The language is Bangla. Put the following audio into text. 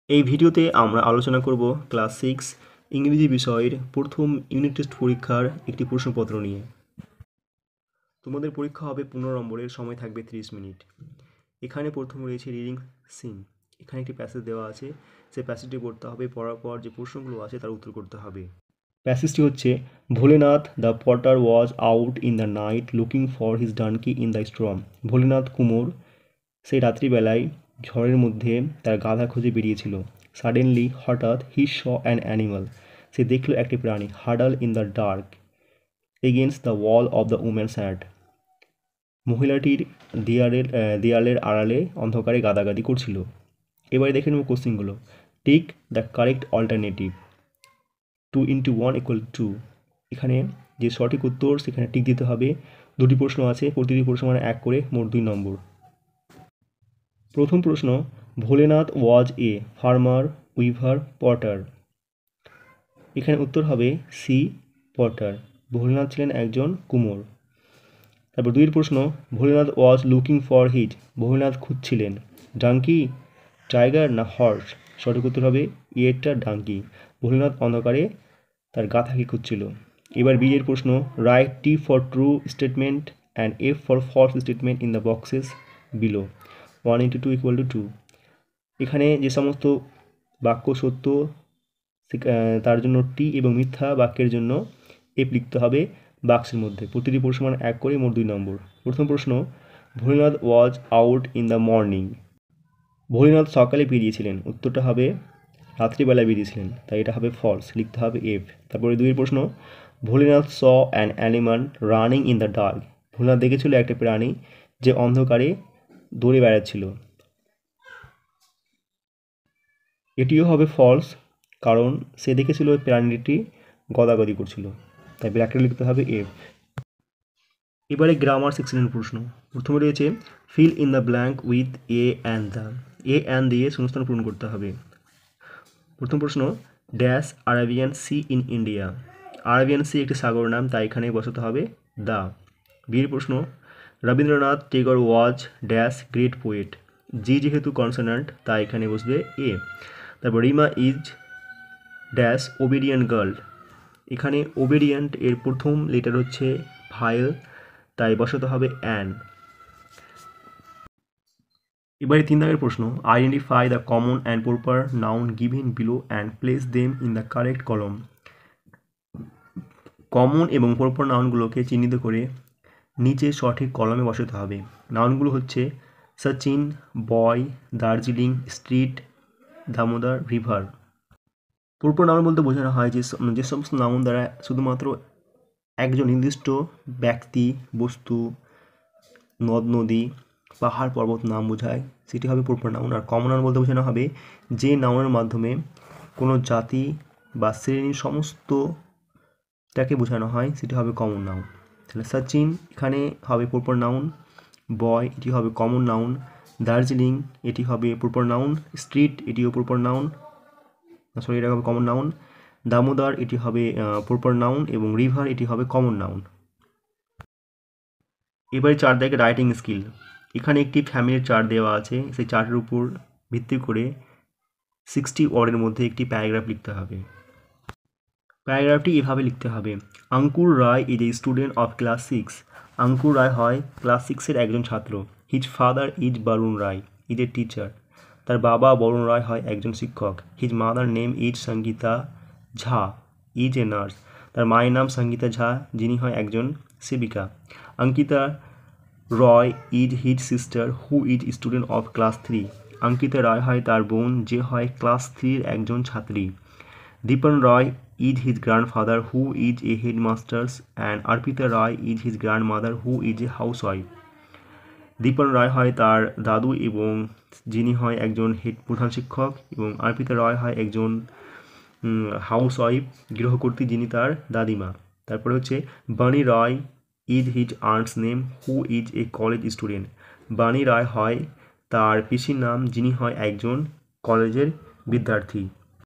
এই ভিডিওতে আমরা আলোচনা করব ক্লাস 6 ইংরেজি বিষয়ের প্রথম ইউনিট টেস্ট পরীক্ষার একটি প্রশ্নপত্র নিয়ে। তোমাদের পরীক্ষা হবে 15 নম্বরের, সময় থাকবে 30 মিনিট। এখানে প্রথম রয়েছে রিডিং সিন। এখানে একটি প্যাসেজ দেওয়া আছে, সেই প্যাসেজটি পড়তে হবে, পড়ার পর যে প্রশ্নগুলো আছে তার উত্তর করতে হবে। প্যাসেজটি হচ্ছে, Bholenath the Potter was out in the night looking for his donkey in the storm. Bholenath কুমোর সেই রাত্রিবেলায় ঝড়ের মধ্যে তার গাধা খুঁজে বেরিয়েছিল। সাডেনলি হঠাৎ হি স অ্যান অ্যানিমাল, সে দেখল একটি প্রাণী, huddled in the dark against the wall of the woman shed. মহিলাটির দেয়ালের আড়ালে অন্ধকারে গাদাগাদি করছিল। এবারে দেখে নেব কোশ্চিনগুলো। Tick the correct alternative. 2 × 1 = 2। এখানে যে সঠিক উত্তর সেখানে টিক দিতে হবে। দুটি প্রশ্ন আছে, প্রতিটি প্রশ্ন মানে 1 করে, মোট 2 নম্বর। প্রথম প্রশ্ন, ভোলেনাথ ওয়াজ এ ফার্মার, উইভার, পটার। এখানে উত্তর হবে সি, পটার। ভোলেনাথ ছিলেন একজন কুমোর। তারপর দুইয়ের প্রশ্ন, Bholenath was looking for his, Bholenath খুঁজছিলেন ডাঙ্কি, টাইগার না হর্স। সঠিক উত্তর হবে এরটা, ডাঙ্কি। ভোলেনাথ অন্ধকারে তার গাধাকে খুঁজছিল। এবার বিয়ের প্রশ্ন, write T for true statement and F for false statement in the boxes below. 1 × 2 = 2। এখানে যে সমস্ত বাক্য সত্য তার জন্য টি এবং মিথ্যা বাক্যের জন্য এফ লিখতে হবে বাক্সের মধ্যে। প্রতিটি প্রশ্ন মানে 1 করে, মোট 2 নম্বর। প্রথম প্রশ্ন, Bholenath was out in the morning. Bholenath সকালে বেরিয়েছিলেন, উত্তরটা হবে রাত্রিবেলায় বেরিয়েছিলেন, তাই এটা হবে ফলস, লিখতে হবে এফ। তারপরে দুইয়ের প্রশ্ন, Bholenath saw an animal running in the dark. Bholenath দেখেছিল একটা প্রাণী যে অন্ধকারে দৌড়ে বেড়াচ্ছিল। এটিও হবে ফলস, কারণ সে দেখেছিল ওই প্রাণীটি গদাগদি করছিল, তাই ব্র্যাকেটে লিখতে হবে এফ। এবারে গ্রামার সেকশনের প্রশ্ন। প্রথমে রয়েছে fill in the blank with a and the. A and দিয়ে শূন্যস্থান পূরণ করতে হবে। প্রথম প্রশ্ন, dash Arabian sea in India. Arabian sea একটি সাগর নাম, তাই এখানে বসাতে হবে দ্য। বিয়ের প্রশ্ন, Rabindranath Tagore was dash great poet. G যেহেতু কনসোনান্ট, তাই এখানে বসবে এ। তারপর Rima is dash obedient girl. এখানে ওবেডিয়েন্ট এর প্রথম লেটার হচ্ছে ভায়েল, তাই বসাতে হবে অ্যান। এবারে 3 দাগের প্রশ্ন, identify the common and proper noun given below and place them in the correct column. Common এবং প্রপার নাউনগুলোকে চিহ্নিত করে নিচে সঠিক কলমে বসাতে হবে। নাউনগুলো হচ্ছে Sachin, boy, Darjeeling, street, Damodar, river. Proper noun বলতে বোঝানো হয় যে সমস্ত নাউন দ্বারা শুধুমাত্র একজন নির্দিষ্ট ব্যক্তি, বস্তু, নদ নদী, পাহাড় পর্বত নাম বোঝায়, সেটি হবে প্রপার নাউন। আর কমন নাউন বলতে বোঝানো হবে যে নাউনের মাধ্যমে কোনো জাতি বা শ্রেণীর সমস্তটাকে বোঝানো হয়, সেটি হবে কমন নাউন। তাহলে সচিন এখানে হবে প্রপার নাউন, বয় এটি হবে কমন নাউন, দার্জিলিং এটি হবে প্রপার নাউন, স্ট্রিট এটিও প্রপার নাউন, সরি এটা হবে কমন নাউন, দামোদর এটি হবে প্রপার নাউন এবং রিভার এটি হবে কমন নাউন। এবারে 4 দাগে রাইটিং স্কিল। এখানে একটি ফ্যামিলির চার্ট দেওয়া আছে, সেই চার্টের উপর ভিত্তি করে 60 ওয়ার্ডের মধ্যে একটি প্যারাগ্রাফ লিখতে হবে। প্যারাগ্রাফটি এভাবে লিখতে হবে, Ankur Roy is a student of class 6। Ankur Roy হয় ক্লাস 6-এর একজন ছাত্র। His father is Barun Roy, is a teacher. তার বাবা বরুণ রায় হয় একজন শিক্ষক। His mother name is Sangeeta Jha, is a nurse. তার মায়ের নাম সঙ্গীতা ঝা, যিনি হয় একজন সেবিকা। Ankita Roy is his sister who is student of class 3। Ankita Roy হয় তার বোন, যে হয় ক্লাস 3-এর একজন ছাত্রী। Dipan Roy is his grandfather who is a headmasters and Arpita Roy is his grandmother who is a housewife. Dipan Roy হয় তার দাদু এবং যিনি হয় একজন প্রধান শিক্ষক, এবং অর্পিতা রয় হয় একজন হাউসওয়াইফ, গৃহকর্ত্রী, যিনি তার দাদিমা। তারপরে হচ্ছে Bani Roy is his aunt's name who is a college student. Bani Roy হয় তার পিসির নাম, যিনি হয় একজন কলেজের বিদ্যার্থী।